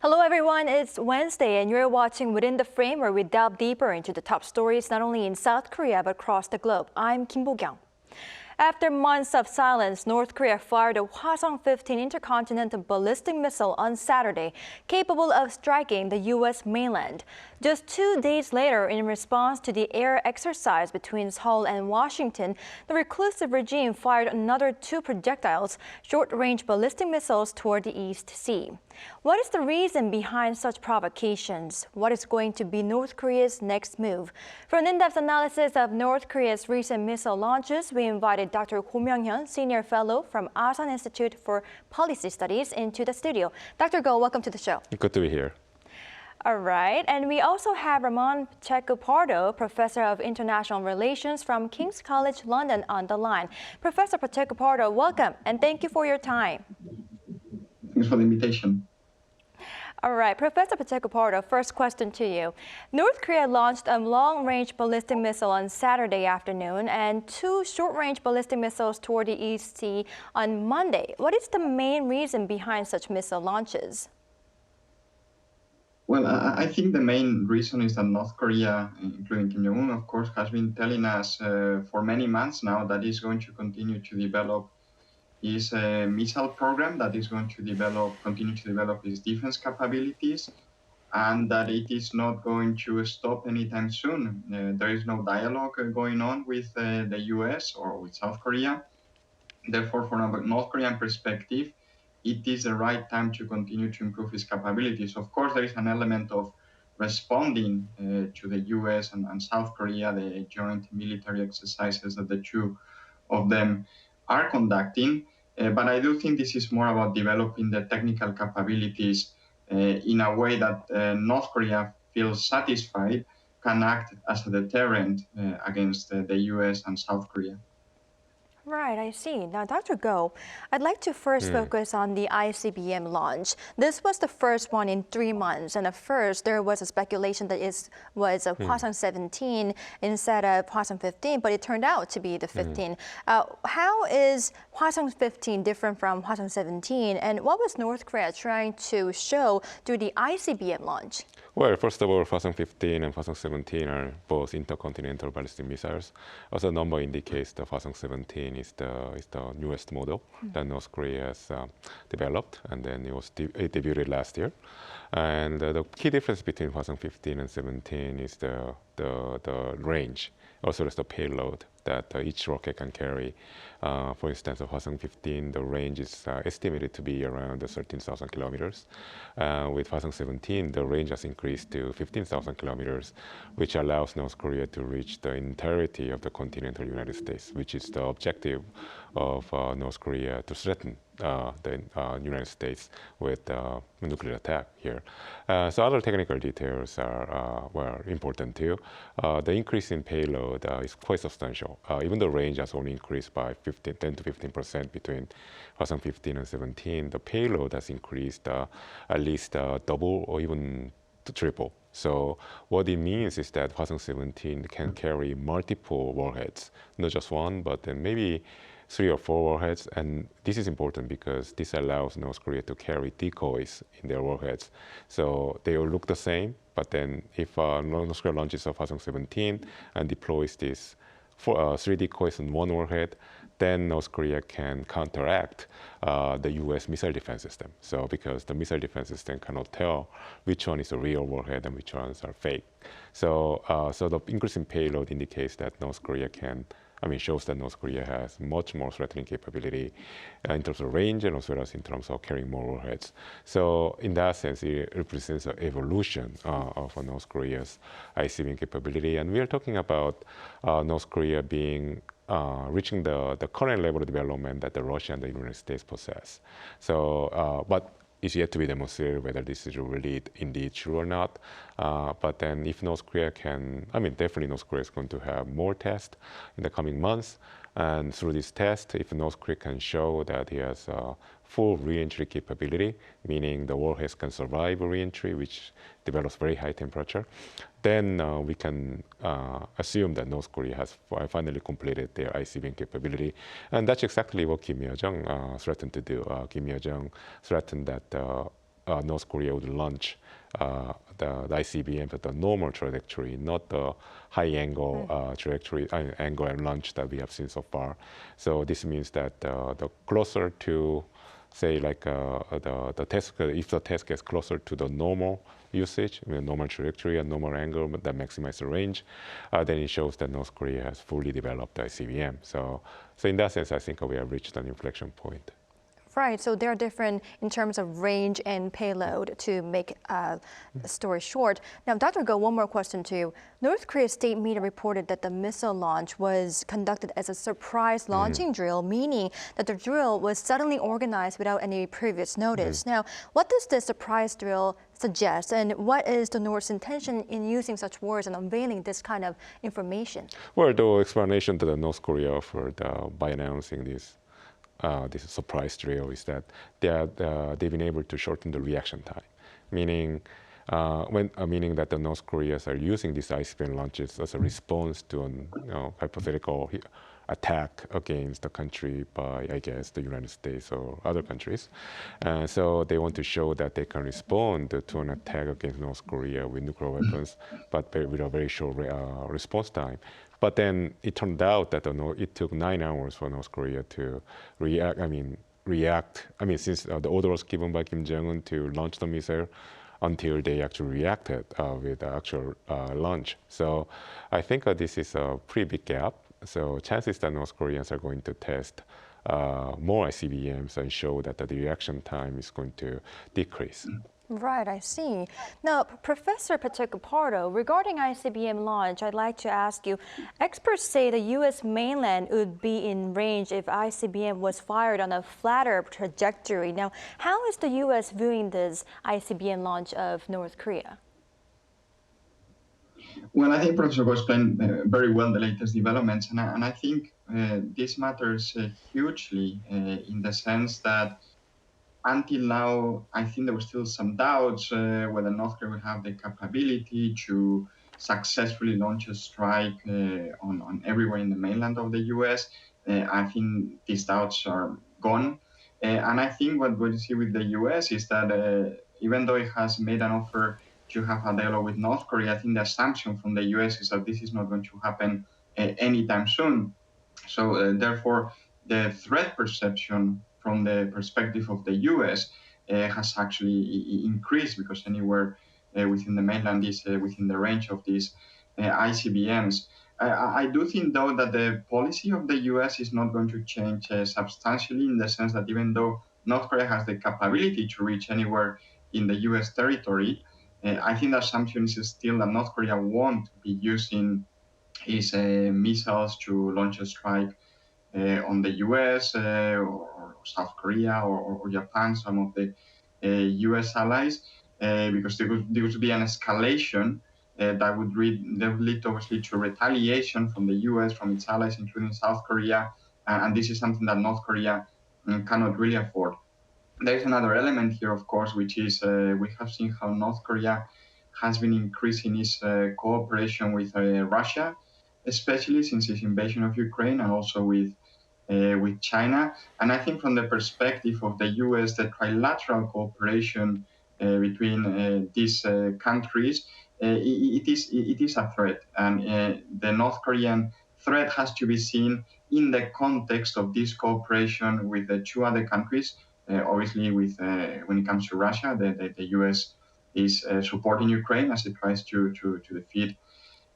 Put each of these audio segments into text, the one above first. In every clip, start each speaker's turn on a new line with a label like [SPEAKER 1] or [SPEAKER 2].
[SPEAKER 1] Hello everyone, it's Wednesday and you're watching Within the Frame, where we delve deeper into the top stories not only in South Korea but across the globe. I'm Kim Bo-kyung. After months of silence, North Korea fired a Hwasong-15 Intercontinental ballistic missile on Saturday, capable of striking the U.S. mainland. Just 2 days later, in response to the air exercise between Seoul and Washington, the reclusive regime fired another 2 projectiles, short-range ballistic missiles toward the East Sea. What is the reason behind such provocations? What is going to be North Korea's next move? For an in-depth analysis of North Korea's recent missile launches, we invited Doctor Go Myong-hyun, Senior Fellow from Asan Institute for Policy Studies, into the studio. Dr. Go, welcome to the show.
[SPEAKER 2] Good to be here.
[SPEAKER 1] All right, and we also have Ramon Pacheco Pardo, Professor of International Relations from King's College London, on the line. Professor Pacheco Pardo, welcome, and thank you for your time.
[SPEAKER 3] Thanks for the invitation.
[SPEAKER 1] All right, Professor Pacheco Pardo, first question to you. North Korea launched a long-range ballistic missile on Saturday afternoon and 2 short-range ballistic missiles toward the East Sea on Monday. What is the main reason behind such missile launches?
[SPEAKER 3] Well, I think the main reason is that North Korea, including Kim Jong-un, of course, has been telling us for many months now that it's going to continue to develop its missile program, that is going to continue to develop its defense capabilities, and that it is not going to stop anytime soon. There is no dialogue going on with the US or with South Korea. Therefore, from a North Korean perspective, it is the right time to continue to improve its capabilities. Of course, there is an element of responding to the US and South Korea, the joint military exercises that the two of them are conducting. But I do think this is more about developing the technical capabilities in a way that North Korea feels satisfied can act as a deterrent against the US and South Korea.
[SPEAKER 1] Right, I see. Now, Dr. Go, I'd like to first focus on the ICBM launch. This was the first one in 3 months, and at first there was a speculation that it was a Hwasong-17 instead of Hwasong-15, but it turned out to be the 15. How is Hwasong-15 different from Hwasong-17, and what was North Korea trying to show through the ICBM launch?
[SPEAKER 2] Well, first of all, Hwasong-15 and Hwasong-17 are both intercontinental ballistic missiles. As the number indicates, the Hwasong-17 is the newest model that North Korea has developed, and then it debuted last year. And the key difference between Hwasong-15 and 17 is the range, also as the payload that each rocket can carry. For instance, of Hwasong-15, the range is estimated to be around 13,000 kilometers. With Hwasong-17, the range has increased to 15,000 kilometers, which allows North Korea to reach the entirety of the continental United States, which is the objective of North Korea to threaten the United States with nuclear attack here. So other technical details were important too. The increase in payload is quite substantial. Even the range has only increased by 10 to 15% between Hwasong-15 and 17. The payload has increased at least double or even triple. So what it means is that Hwasong-17 can carry multiple warheads, not just one, but then maybe 3 or 4 warheads. And this is important because this allows North Korea to carry decoys in their warheads. So they all look the same, but then if North Korea launches a Hwasong-17 and deploys this 3 decoys in 1 warhead, then North Korea can counteract the US missile defense system. So because the missile defense system cannot tell which one is a real warhead and which ones are fake. So the increase in payload indicates that shows that North Korea has much more threatening capability in terms of range and as well as in terms of carrying more warheads. So in that sense, it represents an evolution of North Korea's ICBM capability. And we are talking about North Korea reaching the current level of development that the Russia and the United States possess. So, but it's yet to be demonstrated whether this is really indeed true or not. But then if North Korea definitely North Korea is going to have more tests in the coming months. And through this test, if North Korea can show that he has full re-entry capability, meaning the warheads can survive re-entry, which develops very high temperature, then we can assume that North Korea has finally completed their ICBM capability. And that's exactly what Kim Yo-jong threatened to do. Kim Yo-jong threatened that North Korea would launch the ICBM at the normal trajectory, not the high angle trajectory, angle and launch that we have seen so far. So this means that the closer to, say, like the test, if the test gets closer to the normal usage, normal trajectory and normal angle that maximizes the range, then it shows that North Korea has fully developed the ICBM. So in that sense, I think we have reached an inflection point.
[SPEAKER 1] Right, so they're different in terms of range and payload, to make the story short. Now, Dr. Go, one more question to you. North Korea's state media reported that the missile launch was conducted as a surprise launching drill, meaning that the drill was suddenly organized without any previous notice. Now, what does this surprise drill suggest, and what is the North's intention in using such words and unveiling this kind of information?
[SPEAKER 2] Well, the explanation that North Korea offered by announcing this surprise drill is that they've been able to shorten the reaction time, meaning meaning that the North Koreans are using these ICBM launches as a response to an hypothetical attack against the country by, I guess, the United States or other countries. So they want to show that they can respond to an attack against North Korea with nuclear weapons, but with a very short response time. But then it turned out that it took 9 hours for North Korea to react. Since the order was given by Kim Jong-un to launch the missile, until they actually reacted with the actual launch. So I think this is a pretty big gap. So chances that North Koreans are going to test more ICBMs and show that the reaction time is going to decrease.
[SPEAKER 1] Right, I see. Now, Professor Pacheco Pardo, regarding ICBM launch, I'd like to ask you, experts say the U.S. mainland would be in range if ICBM was fired on a flatter trajectory. Now, how is the U.S. viewing this ICBM launch of North Korea?
[SPEAKER 3] Well, I think Professor Go explained very well the latest developments, and I think this matters hugely in the sense that until now, I think there were still some doubts whether North Korea would have the capability to successfully launch a strike on everywhere in the mainland of the U.S. I think these doubts are gone. And I think what we see with the U.S. is that even though it has made an offer to have a dialogue with North Korea, I think the assumption from the U.S. is that this is not going to happen anytime soon. So therefore, the threat perception from the perspective of the U.S. Has actually increased, because anywhere within the mainland is within the range of these ICBMs. I do think, though, that the policy of the U.S. is not going to change substantially, in the sense that even though North Korea has the capability to reach anywhere in the U.S. territory, I think the assumption is still that North Korea won't be using its missiles to launch a strike on the U.S. Or South Korea or Japan, some of the U.S. allies, because there would be an escalation that would lead obviously to retaliation from the U.S., from its allies, including South Korea, and this is something that North Korea cannot really afford. There is another element here, of course, which is we have seen how North Korea has been increasing its cooperation with Russia, especially since its invasion of Ukraine, and also with China. And I think from the perspective of the U.S., the trilateral cooperation between these countries, it is a threat. And the North Korean threat has to be seen in the context of this cooperation with the two other countries. Obviously, when it comes to Russia, the U.S. is supporting Ukraine as it tries to defeat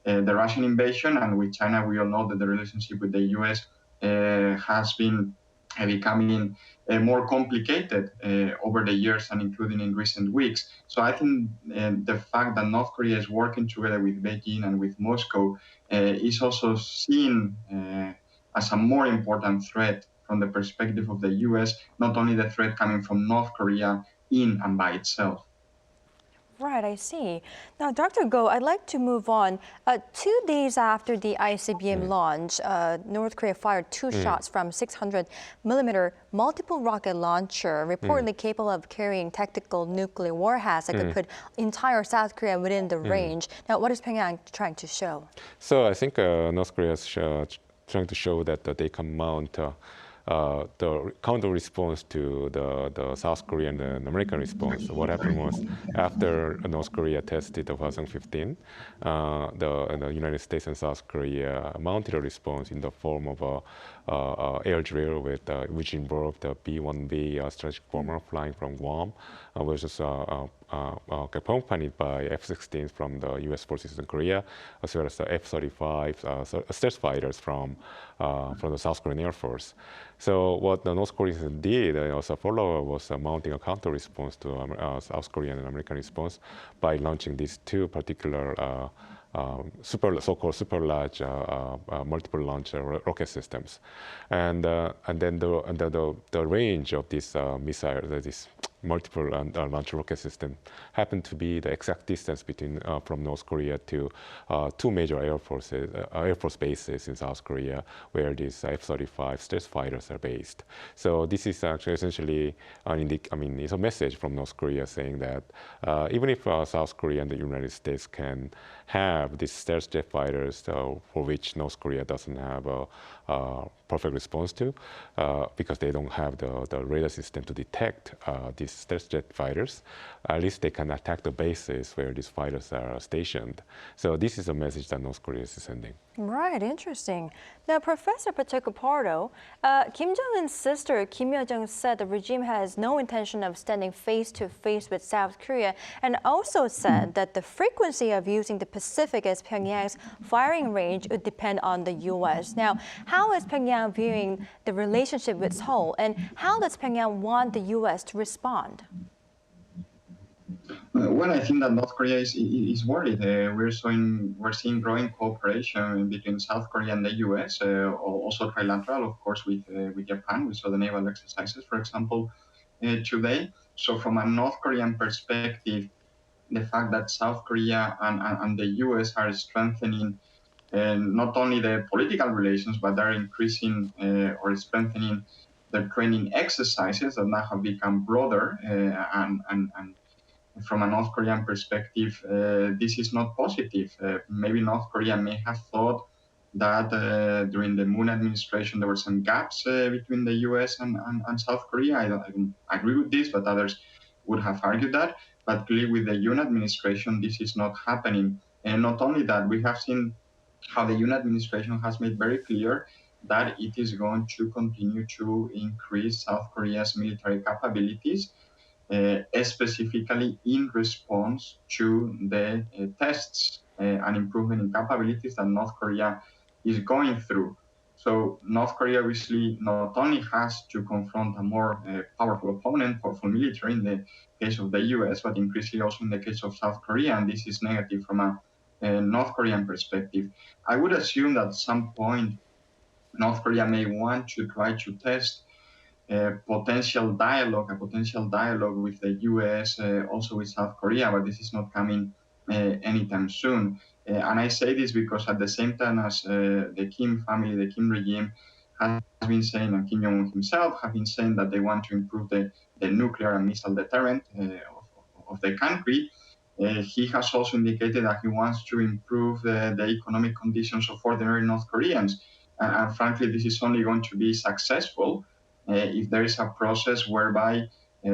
[SPEAKER 3] the Russian invasion. And with China, we all know that the relationship with the U.S. Has been becoming more complicated over the years, and including in recent weeks. So I think the fact that North Korea is working together with Beijing and with Moscow is also seen as a more important threat from the perspective of the U.S., not only the threat coming from North Korea in and by itself.
[SPEAKER 1] Right, I see. Now, Dr. Go, I'd like to move on. 2 days after the ICBM launch, North Korea fired 2 shots from 600mm multiple rocket launcher, reportedly capable of carrying tactical nuclear warheads that could put entire South Korea within the range. Now, what is Pyongyang trying to show?
[SPEAKER 2] So I think North Korea is trying to show that they can mount the counter response to the South Korean and American response. What happened was after North Korea tested the Hwasong-15, the United States and South Korea mounted a response in the form of a air drill which involved the B-1B strategic bomber flying from Guam, which was accompanied by F-16s from the U.S. forces in Korea, as well as the F-35 stealth fighters from the South Korean Air Force. So what the North Koreans did as a follow-up was mounting a counter-response to South Korean and American response by launching these two particular so-called super large multiple launch rocket systems, and then the range of this missile, this multiple launch rocket system, happened to be the exact distance between from North Korea to two major air force bases in South Korea, where these F-35 stealth fighters are based. So this is actually essentially it's a message from North Korea saying that even if South Korea and the United States can have these stealth jet fighters for which North Korea doesn't have a perfect response to, because they don't have the radar system to detect these stealth jet fighters, at least they can attack the bases where these fighters are stationed. So this is a message that North Korea is sending.
[SPEAKER 1] Right, interesting. Now, Professor Pacheco Pardo, Kim Jong-un's sister Kim Yo-jong said the regime has no intention of standing face-to-face with South Korea, and also said that the frequency of using the Pacific as Pyongyang's firing range would depend on the U.S. Now, how is Pyongyang viewing the relationship with Seoul, and how does Pyongyang want the U.S. to respond?
[SPEAKER 3] Well, I think that North Korea is worried. We're seeing growing cooperation between South Korea and the U.S., also trilateral, of course, with Japan. We saw the naval exercises, for example, today. So from a North Korean perspective, the fact that South Korea and the U.S. are strengthening not only the political relations, but are increasing or strengthening their training exercises that now have become broader and from a North Korean perspective, this is not positive. Maybe North Korea may have thought that during the Moon administration there were some gaps between the US and South Korea. I don't agree with this, but others would have argued that. But clearly with the Yoon administration, this is not happening. And not only that, we have seen how the Yoon administration has made very clear that it is going to continue to increase South Korea's military capabilities, specifically in response to the tests and improvement in capabilities that North Korea is going through. So North Korea obviously not only has to confront a more powerful opponent, powerful military in the case of the US, but increasingly also in the case of South Korea, and this is negative from a North Korean perspective. I would assume that at some point North Korea may want to try to test a potential dialogue with the U.S., also with South Korea, but this is not coming anytime soon. And I say this because at the same time as the Kim family, the Kim regime has been saying, and Kim Jong-un himself have been saying that they want to improve the nuclear and missile deterrent of the country, he has also indicated that he wants to improve the economic conditions of ordinary North Koreans. And frankly, this is only going to be successful if there is a process whereby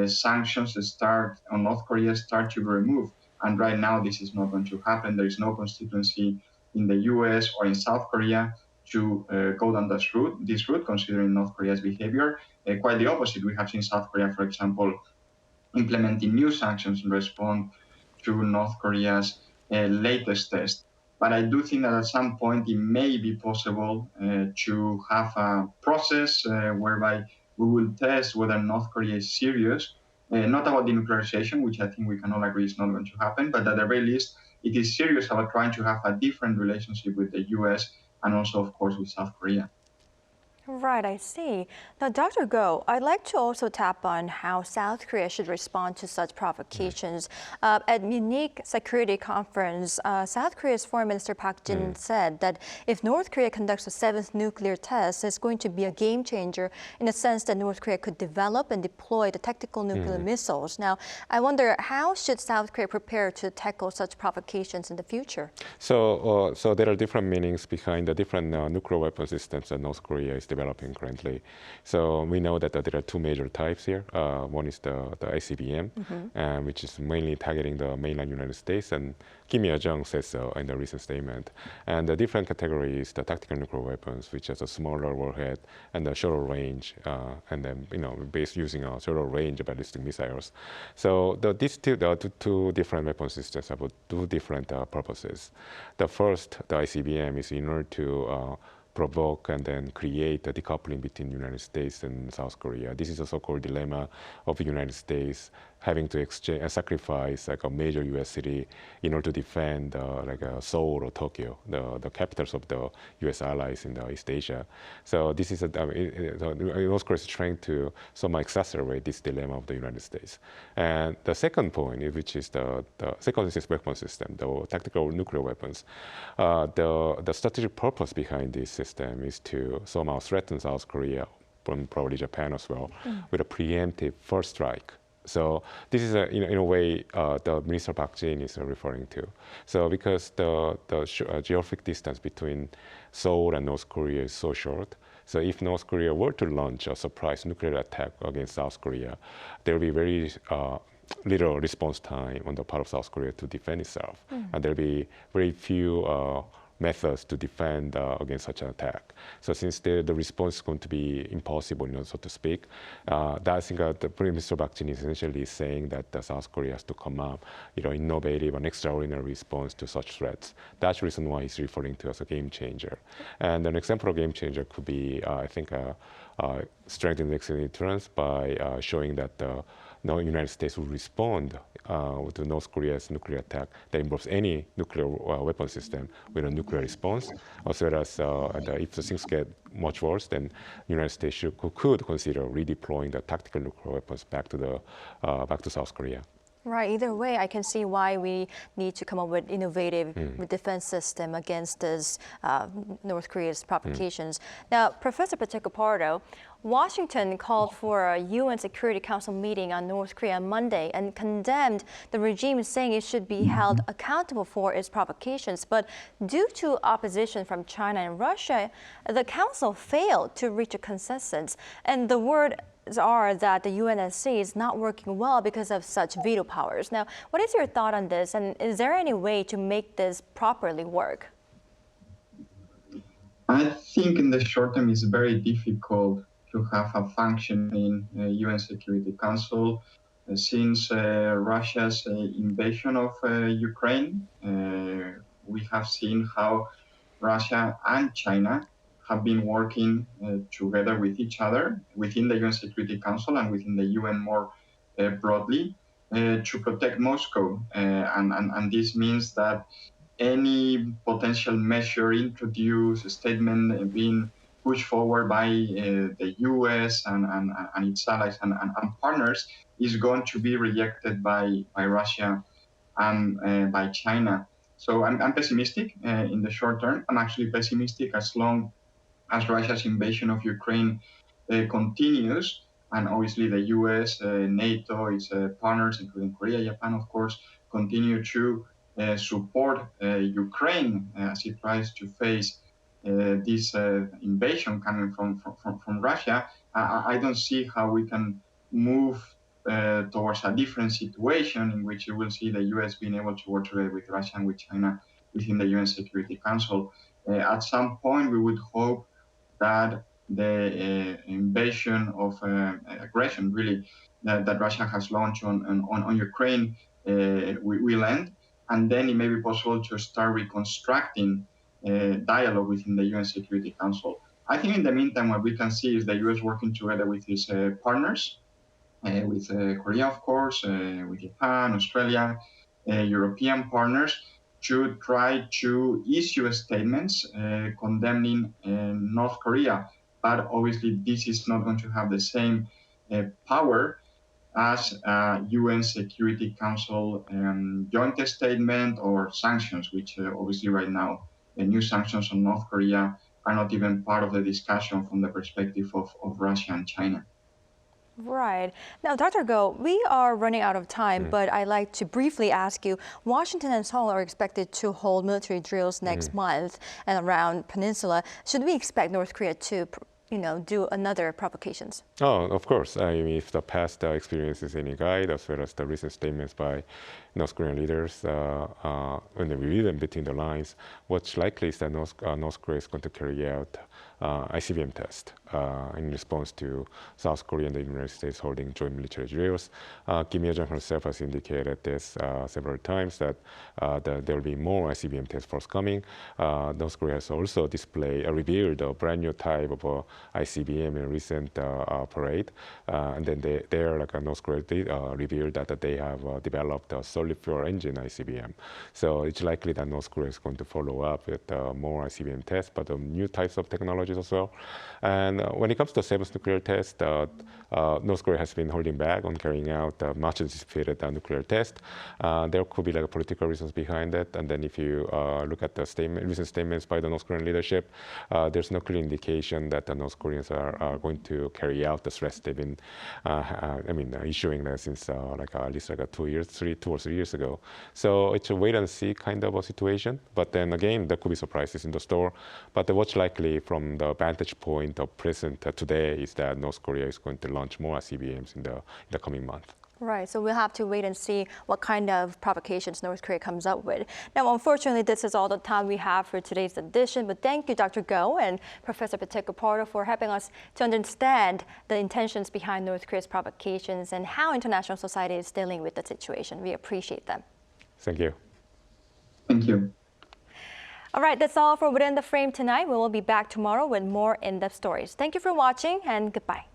[SPEAKER 3] sanctions on North Korea start to be removed. And right now, this is not going to happen. There is no constituency in the US or in South Korea to go down this route, considering North Korea's behavior. Quite the opposite. We have seen South Korea, for example, implementing new sanctions in response to North Korea's latest test. But I do think that at some point it may be possible to have a process whereby we will test whether North Korea is serious, not about denuclearization, which I think we can all agree is not going to happen, but at the very least, it is serious about trying to have a different relationship with the US and also, of course, with South Korea.
[SPEAKER 1] Right, I see. Now, Dr. Go, I'd like to also tap on how South Korea should respond to such provocations. At Munich Security Conference, South Korea's Foreign Minister Park Jin said that if North Korea conducts a seventh nuclear test, it's going to be a game changer in the sense that North Korea could develop and deploy the tactical nuclear missiles. Now, I wonder, how should South Korea prepare to tackle such provocations in the future?
[SPEAKER 2] So there are different meanings behind the different nuclear weapon systems that North Korea is developing. developing currently. So we know that there are two major types here. One is the ICBM, which is mainly targeting the mainland United States, and Kim Yo-jong says so in the recent statement. And the different categories, the tactical nuclear weapons, which has a smaller warhead and a shorter range, and then based using a shorter range ballistic missiles. So these two different weapon systems have two different purposes. The first, the ICBM, is in order to provoke and then create a decoupling between the United States and South Korea. This is a so-called dilemma of the United States having to exchange and sacrifice like a major U.S. city in order to defend like Seoul or Tokyo, the capitals of the U.S. allies in the East Asia. So this is North Korea is trying to somehow exacerbate this dilemma of the United States. And the second point, which is the second weapon system, the tactical nuclear weapons, the strategic purpose behind this system is to somehow threaten South Korea, and probably Japan as well, with a preemptive first strike. So this is, in a way, the Minister Park Jin is referring to. So because the geographic distance between Seoul and North Korea is so short, so if North Korea were to launch a surprise nuclear attack against South Korea, there will be very little response time on the part of South Korea to defend itself. And there will be very few methods to defend against such an attack. So since the response is going to be impossible, so to speak, I think the Prime Minister Park Jin is essentially saying that South Korea has to come up, innovative and extraordinary response to such threats. That's the reason why he's referring to as a game changer. And an example of game changer could be, I think, strengthening external deterrence by showing that the United States will respond to North Korea's nuclear attack that involves any nuclear weapon system with a nuclear response, as well as if the things get much worse, then the United States could consider redeploying the tactical nuclear weapons back to South Korea.
[SPEAKER 1] Right. Either way, I can see why we need to come up with innovative defense system against this North Korea's provocations. Now, Professor Pacheco Pardo, Washington called for a UN Security Council meeting on North Korea on Monday and condemned the regime, saying it should be held accountable for its provocations. But due to opposition from China and Russia, the council failed to reach a consensus. And the word are that the UNSC is not working well because of such veto powers. Now, what is your thought on this, and is there any way to make this properly work?
[SPEAKER 3] I think in the short term it's very difficult to have a functioning UN Security Council since Russia's invasion of Ukraine. We have seen how Russia and China have been working together with each other within the UN Security Council and within the UN more broadly to protect Moscow. And this means that any potential measure introduced, a statement being pushed forward by the US and its allies and partners is going to be rejected by Russia and by China. So I'm pessimistic in the short term. I'm actually pessimistic as long as Russia's invasion of Ukraine continues, and obviously the US, NATO, its partners, including Korea, Japan, of course, continue to support Ukraine as it tries to face this invasion coming from Russia. I don't see how we can move towards a different situation in which you will see the US being able to work together with Russia and with China within the UN Security Council. At some point, we would hope that the invasion of aggression, really, that Russia has launched on Ukraine will end, and then it may be possible to start reconstructing dialogue within the UN Security Council. I think in the meantime, what we can see is the US working together with its partners, with Korea, of course, with Japan, Australia, European partners, to try to issue statements condemning North Korea. But obviously, this is not going to have the same power as UN Security Council joint statement or sanctions, which obviously right now, the new sanctions on North Korea are not even part of the discussion from the perspective of Russia and China.
[SPEAKER 1] Right. Now, Dr. Go, we are running out of time, but I'd like to briefly ask you, Washington and Seoul are expected to hold military drills next month and around Peninsula. Should we expect North Korea to do another provocations?
[SPEAKER 2] Oh, of course. I mean, if the past experience is any guide, as well as the recent statements by North Korean leaders, when we read them between the lines, what's likely is that North Korea is going to carry out ICBM test in response to South Korea and the United States holding joint military drills. Kim Yo-jong herself has indicated this several times that there will be more ICBM tests forthcoming. North Korea has also revealed a brand new type of ICBM in a recent parade, and then North Korea revealed that they have developed a solid fuel engine ICBM. So it's likely that North Korea is going to follow up with more ICBM tests, but new types of technologies as well. And when it comes to seventh nuclear test, North Korea has been holding back on carrying out much anticipated nuclear test. There could be political reasons behind it. And then if you look at the recent statements by the North Korean leadership, there's no clear indication that the North Koreans are going to carry out the threats they've been, issuing since at least 2 or 3 years ago. So it's a wait and see kind of a situation. But then again, there could be surprises in the store. But what's likely from the vantage point of present today is that North Korea is going to launch more ICBMs in the coming month.
[SPEAKER 1] Right, so we'll have to wait and see what kind of provocations North Korea comes up with. Now, unfortunately, this is all the time we have for today's edition, but thank you, Dr. Go and Professor Pacheco Pardo, for helping us to understand the intentions behind North Korea's provocations and how international society is dealing with the situation. We appreciate them.
[SPEAKER 2] Thank you.
[SPEAKER 3] Thank you.
[SPEAKER 1] All right, that's all for Within the Frame tonight. We will be back tomorrow with more in-depth stories. Thank you for watching, and goodbye.